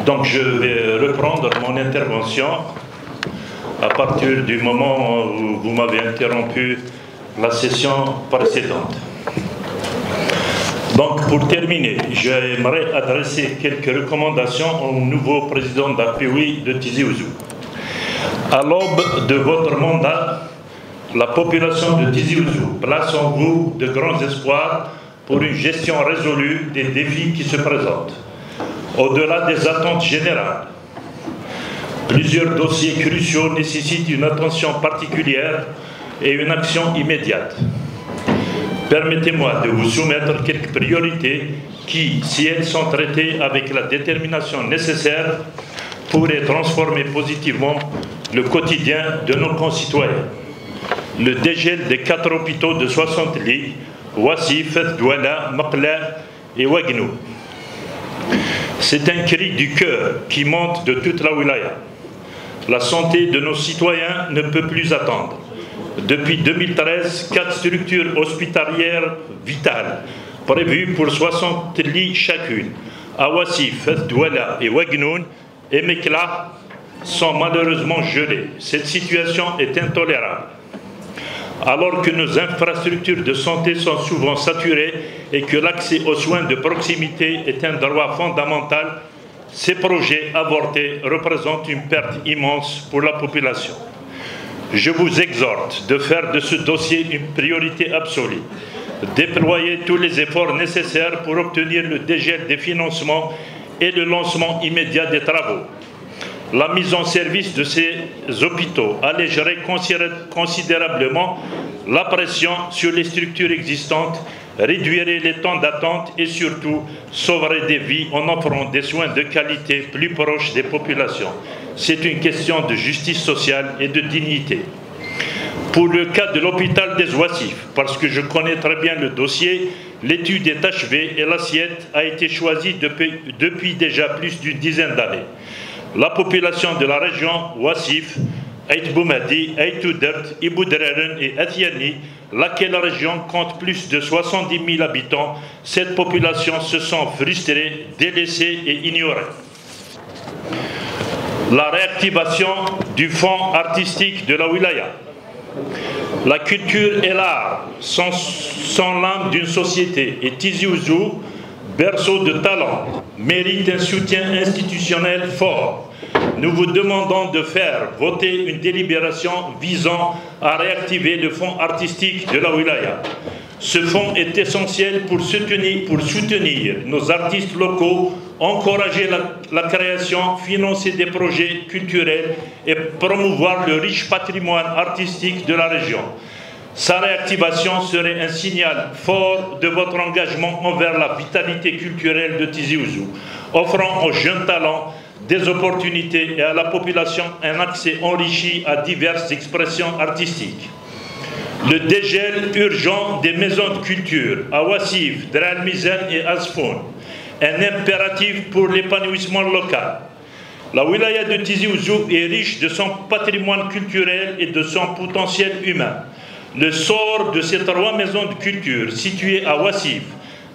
Donc je vais reprendre mon intervention à partir du moment où vous m'avez interrompu la session précédente. Donc pour terminer, j'aimerais adresser quelques recommandations au nouveau président d'APOUI de Tizi Ouzou. À l'aube de votre mandat, la population de Tizi Ouzou place en vous de grands espoirs pour une gestion résolue des défis qui se présentent. Au-delà des attentes générales, plusieurs dossiers cruciaux nécessitent une attention particulière et une action immédiate. Permettez-moi de vous soumettre quelques priorités qui, si elles sont traitées avec la détermination nécessaire, pourraient transformer positivement le quotidien de nos concitoyens. Le dégel des 4 hôpitaux de 60 lits, Ouassif, Douala, Maqla et Ouagnou. C'est un cri du cœur qui monte de toute la wilaya. La santé de nos citoyens ne peut plus attendre. Depuis 2013, 4 structures hospitalières vitales, prévues pour 60 lits chacune, à Ouassif, Douala et Ouagnoun et Mekla, sont malheureusement gelées. Cette situation est intolérable. Alors que nos infrastructures de santé sont souvent saturées et que l'accès aux soins de proximité est un droit fondamental, ces projets avortés représentent une perte immense pour la population. Je vous exhorte de faire de ce dossier une priorité absolue, déployer tous les efforts nécessaires pour obtenir le dégel des financements et le lancement immédiat des travaux. La mise en service de ces hôpitaux allégerait considérablement la pression sur les structures existantes, réduirait les temps d'attente et surtout sauverait des vies en offrant des soins de qualité plus proches des populations. C'est une question de justice sociale et de dignité. Pour le cas de l'hôpital des Ouassif, parce que je connais très bien le dossier, l'étude est achevée et l'assiette a été choisie depuis déjà plus d'une dizaine d'années. La population de la région Ouassif, Aït Boumadi, Aït Oudert, Iboudraren et Athiani, laquelle région compte plus de 70 000 habitants, cette population se sent frustrée, délaissée et ignorée. La réactivation du fonds artistique de la wilaya. La culture et l'art sont l'âme d'une société et Tizi Ouzou, berceau de talent, mérite un soutien institutionnel fort. Nous vous demandons de faire voter une délibération visant à réactiver le fonds artistique de la wilaya. Ce fonds est essentiel pour soutenir nos artistes locaux, encourager la création, financer des projets culturels et promouvoir le riche patrimoine artistique de la région. Sa réactivation serait un signal fort de votre engagement envers la vitalité culturelle de Tizi Ouzou, offrant aux jeunes talents des opportunités et à la population un accès enrichi à diverses expressions artistiques. Le dégel urgent des maisons de culture à Ouassif, Dra el-Mizan et Asfoun, un impératif pour l'épanouissement local. La wilaya de Tizi Ouzou est riche de son patrimoine culturel et de son potentiel humain. Le sort de ces 3 maisons de culture situées à Ouassif,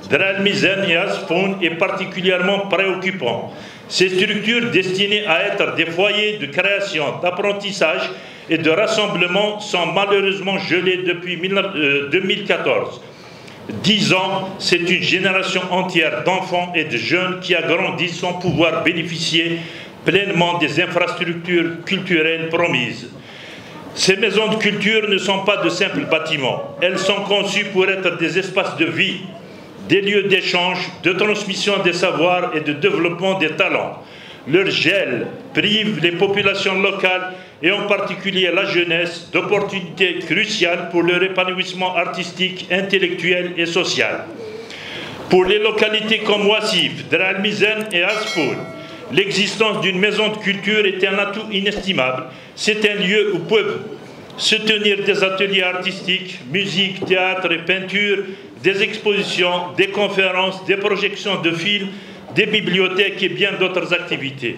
Dra el-Mizan et Asfoun est particulièrement préoccupant. Ces structures destinées à être des foyers de création, d'apprentissage et de rassemblement sont malheureusement gelées depuis 2014. 10 ans, c'est une génération entière d'enfants et de jeunes qui a grandi sans pouvoir bénéficier pleinement des infrastructures culturelles promises. Ces maisons de culture ne sont pas de simples bâtiments. Elles sont conçues pour être des espaces de vie, des lieux d'échange, de transmission des savoirs et de développement des talents. Leur gel prive les populations locales et en particulier la jeunesse d'opportunités cruciales pour leur épanouissement artistique, intellectuel et social. Pour les localités comme Ouassif, Dra el-Mizan et Asfoun, l'existence d'une maison de culture est un atout inestimable. C'est un lieu où peuvent se tenir des ateliers artistiques, musique, théâtre et peinture, des expositions, des conférences, des projections de films, des bibliothèques et bien d'autres activités.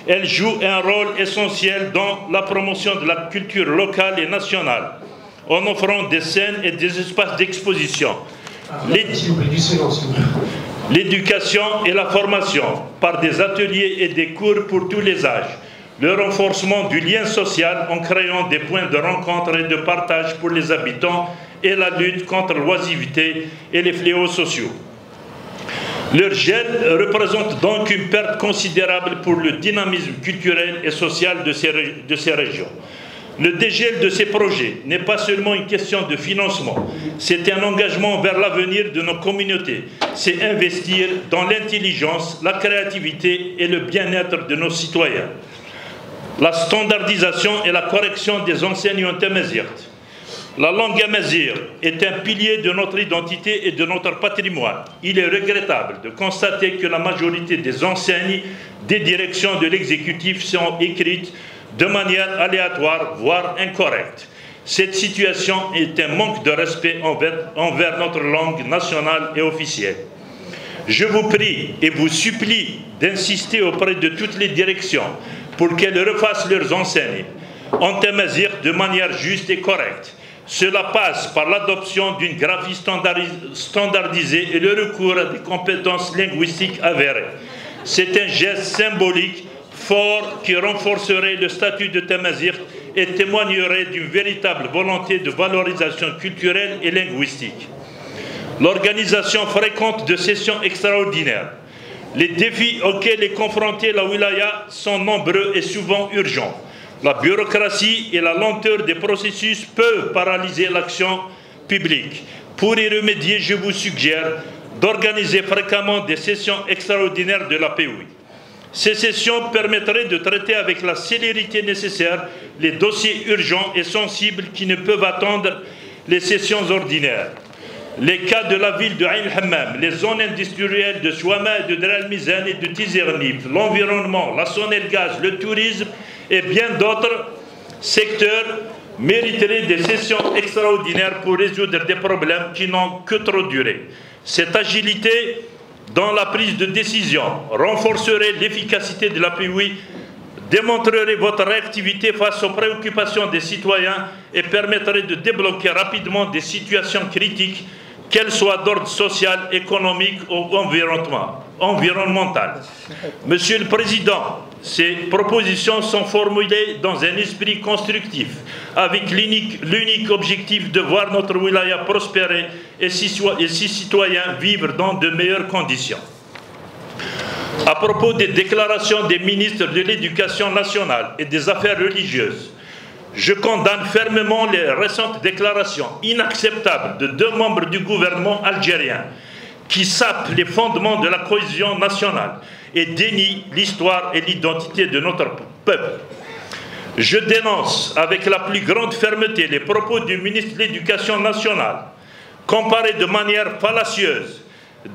Elle joue un rôle essentiel dans la promotion de la culture locale et nationale, en offrant des scènes et des espaces d'exposition. l'éducation et la formation par des ateliers et des cours pour tous les âges, le renforcement du lien social en créant des points de rencontre et de partage pour les habitants et la lutte contre l'oisiveté et les fléaux sociaux. Leur gel représente donc une perte considérable pour le dynamisme culturel et social de ces régions. Le dégel de ces projets n'est pas seulement une question de financement, c'est un engagement vers l'avenir de nos communautés. C'est investir dans l'intelligence, la créativité et le bien-être de nos citoyens. La standardisation et la correction des enseignes tamazightes. La langue amazigh est un pilier de notre identité et de notre patrimoine. Il est regrettable de constater que la majorité des enseignes des directions de l'exécutif sont écrites de manière aléatoire, voire incorrecte. Cette situation est un manque de respect envers notre langue nationale et officielle. Je vous prie et vous supplie d'insister auprès de toutes les directions pour qu'elles refassent leurs enseignes en tamazight de manière juste et correcte. Cela passe par l'adoption d'une graphie standardisée et le recours à des compétences linguistiques avérées. C'est un geste symbolique fort qui renforcerait le statut de tamazight et témoignerait d'une véritable volonté de valorisation culturelle et linguistique. L'organisation fréquente de sessions extraordinaires. Les défis auxquels est confrontée la wilaya sont nombreux et souvent urgents. La bureaucratie et la lenteur des processus peuvent paralyser l'action publique. Pour y remédier, je vous suggère d'organiser fréquemment des sessions extraordinaires de la POUI. Ces sessions permettraient de traiter avec la célérité nécessaire les dossiers urgents et sensibles qui ne peuvent attendre les sessions ordinaires. Les cas de la ville de Ain Hammam, les zones industrielles de Souama, de Dar el-Mizan et de Tizernif, l'environnement, la Sonel-Gaz, le tourisme et bien d'autres secteurs mériteraient des sessions extraordinaires pour résoudre des problèmes qui n'ont que trop duré. Cette agilité dans la prise de décision renforcerait l'efficacité de la POUI, démontrerait votre réactivité face aux préoccupations des citoyens et permettrait de débloquer rapidement des situations critiques, qu'elles soient d'ordre social, économique ou environnemental. Monsieur le Président, ces propositions sont formulées dans un esprit constructif, avec l'unique objectif de voir notre wilaya prospérer et ses citoyens vivre dans de meilleures conditions. À propos des déclarations des ministres de l'Éducation nationale et des Affaires religieuses, je condamne fermement les récentes déclarations inacceptables de 2 membres du gouvernement algérien qui sapent les fondements de la cohésion nationale et dénient l'histoire et l'identité de notre peuple. Je dénonce avec la plus grande fermeté les propos du ministre de l'Éducation nationale, comparés de manière fallacieuse,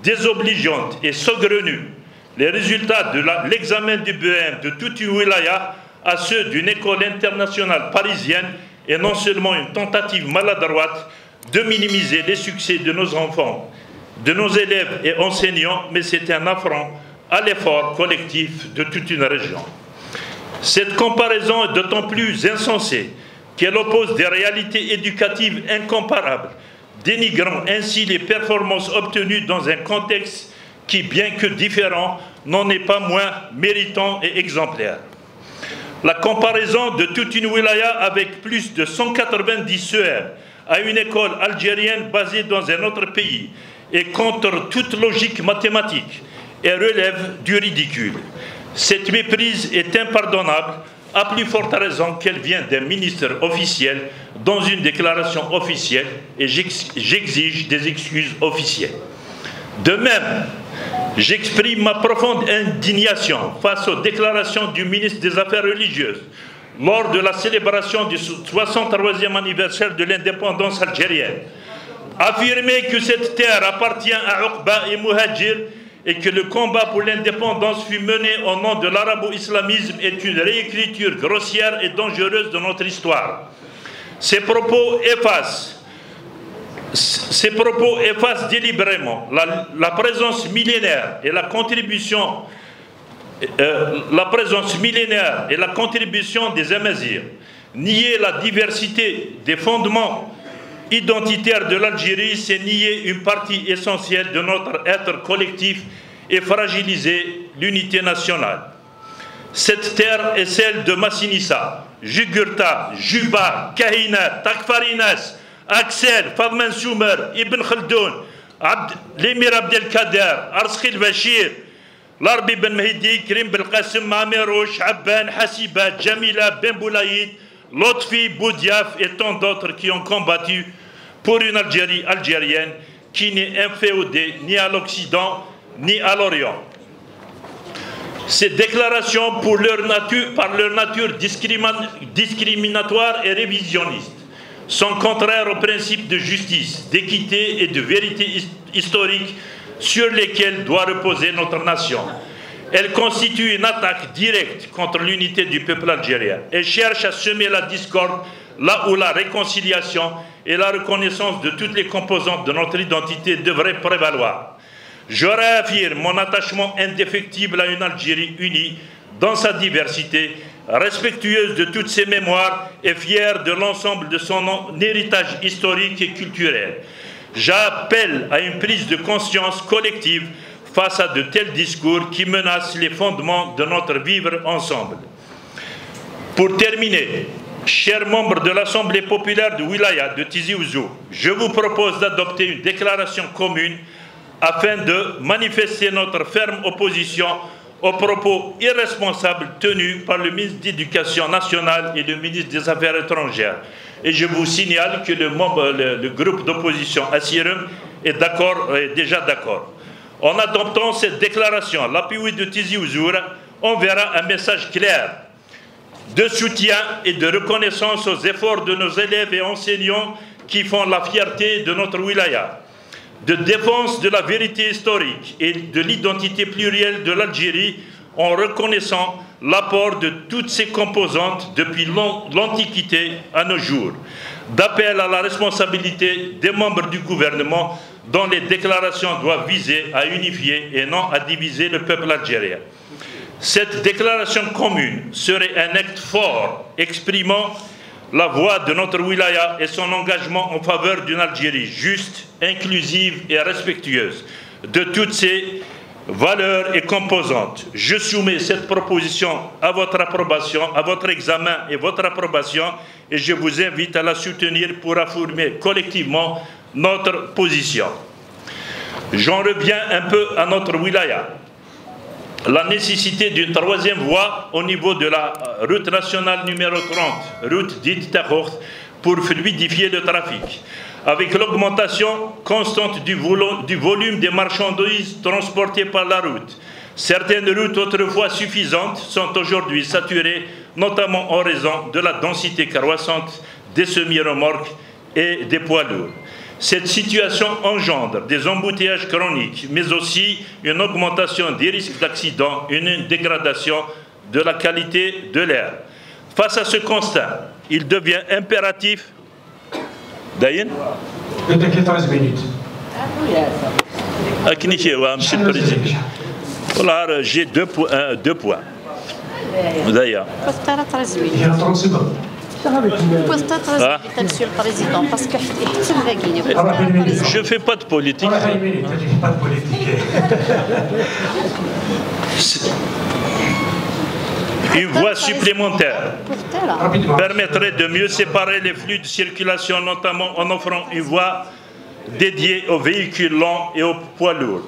désobligeante et saugrenue les résultats de l'examen du BEM de toute une wilaya à ceux d'une école internationale parisienne est non seulement une tentative maladroite de minimiser les succès de nos enfants, de nos élèves et enseignants, mais c'est un affront à l'effort collectif de toute une région. Cette comparaison est d'autant plus insensée qu'elle oppose des réalités éducatives incomparables, dénigrant ainsi les performances obtenues dans un contexte qui, bien que différent, n'en est pas moins méritant et exemplaire. La comparaison de toute une wilaya avec plus de 190 CER à une école algérienne basée dans un autre pays est contre toute logique mathématique et relève du ridicule. Cette méprise est impardonnable, à plus forte raison qu'elle vient d'un ministre officiel dans une déclaration officielle, et j'exige des excuses officielles. De même, j'exprime ma profonde indignation face aux déclarations du ministre des Affaires religieuses lors de la célébration du 63e anniversaire de l'indépendance algérienne. Affirmer que cette terre appartient à Uqba et Muhajir et que le combat pour l'indépendance fut mené au nom de l'arabo-islamisme est une réécriture grossière et dangereuse de notre histoire. Ces propos effacent délibérément la présence millénaire et la contribution des Amazirs, nier la diversité des fondements identitaire de l'Algérie, c'est nier une partie essentielle de notre être collectif et fragiliser l'unité nationale. Cette terre est celle de Massinissa, Jugurtha, Juba, Kahina, Takfarinas, Axel, Fadman Soumer, Ibn Khaldoun, l'émir Abdelkader, Arskil Bachir, Larbi Ben Mehdi, Krim Belqassim, Mamerouch, Abban, Hassiba, Jamila, Ben Boulaïd, Lotfi, Boudiaf et tant d'autres qui ont combattu pour une Algérie algérienne qui n'est inféodée ni à l'Occident ni à l'Orient. Ces déclarations, par leur nature discriminatoire et révisionniste, sont contraires aux principes de justice, d'équité et de vérité historique sur lesquels doit reposer notre nation. Elles constituent une attaque directe contre l'unité du peuple algérien et cherchent à semer la discorde là où la réconciliation et la reconnaissance de toutes les composantes de notre identité devraient prévaloir. Je réaffirme mon attachement indéfectible à une Algérie unie dans sa diversité, respectueuse de toutes ses mémoires et fière de l'ensemble de son héritage historique et culturel. J'appelle à une prise de conscience collective face à de tels discours qui menacent les fondements de notre vivre ensemble. Pour terminer, chers membres de l'Assemblée populaire de Wilaya de Tizi Ouzou, je vous propose d'adopter une déclaration commune afin de manifester notre ferme opposition aux propos irresponsables tenus par le ministre de l'Éducation nationale et le ministre des Affaires étrangères. Et je vous signale que le groupe d'opposition Asirum est déjà d'accord. En adoptant cette déclaration, l'APIOUI de Tizi Ouzou enverra un message clair de soutien et de reconnaissance aux efforts de nos élèves et enseignants qui font la fierté de notre wilaya, de défense de la vérité historique et de l'identité plurielle de l'Algérie en reconnaissant l'apport de toutes ses composantes depuis l'Antiquité à nos jours, d'appel à la responsabilité des membres du gouvernement dont les déclarations doivent viser à unifier et non à diviser le peuple algérien. Cette déclaration commune serait un acte fort exprimant la voix de notre wilaya et son engagement en faveur d'une Algérie juste, inclusive et respectueuse de toutes ses valeurs et composantes. Je soumets cette proposition à votre approbation, à votre examen et votre approbation, et je vous invite à la soutenir pour affirmer collectivement notre position. J'en reviens un peu à notre wilaya. La nécessité d'une troisième voie au niveau de la route nationale numéro 30, route dite Tahourt, pour fluidifier le trafic. Avec l'augmentation constante du volume des marchandises transportées par la route, certaines routes autrefois suffisantes sont aujourd'hui saturées, notamment en raison de la densité croissante des semi-remorques et des poids lourds. Cette situation engendre des embouteillages chroniques, mais aussi une augmentation des risques d'accident et une dégradation de la qualité de l'air. Face à ce constat, il devient impératif... Dayen ? Monsieur le Président. Voilà, j'ai deux points. D'ailleurs. Monsieur le Président, parce que je ne fais pas de politique. Une voie supplémentaire permettrait de mieux séparer les flux de circulation, notamment en offrant une voie dédiée aux véhicules lents et aux poids lourds.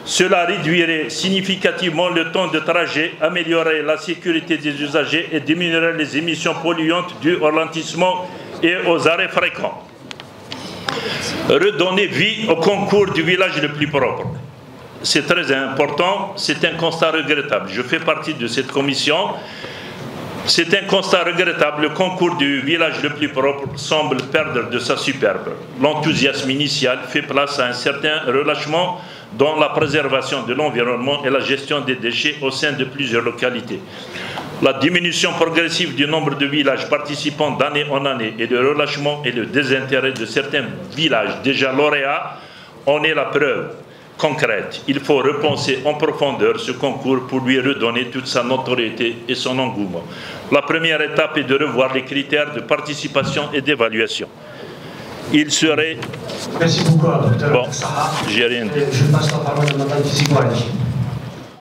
Cela réduirait significativement le temps de trajet, améliorerait la sécurité des usagers et diminuerait les émissions polluantes dues au ralentissement et aux arrêts fréquents. Redonner vie au concours du village le plus propre. C'est très important, c'est un constat regrettable. Je fais partie de cette commission. C'est un constat regrettable. Le concours du village le plus propre semble perdre de sa superbe. L'enthousiasme initial fait place à un certain relâchement dans la préservation de l'environnement et la gestion des déchets au sein de plusieurs localités. La diminution progressive du nombre de villages participant d'année en année et le relâchement et le désintérêt de certains villages déjà lauréats en est la preuve concrète. Il faut repenser en profondeur ce concours pour lui redonner toute sa notoriété et son engouement. La première étape est de revoir les critères de participation et d'évaluation. il serait... Merci beaucoup, docteur Bon, Saha. j'ai rien. Je passe la parole à Mme Tizigouani.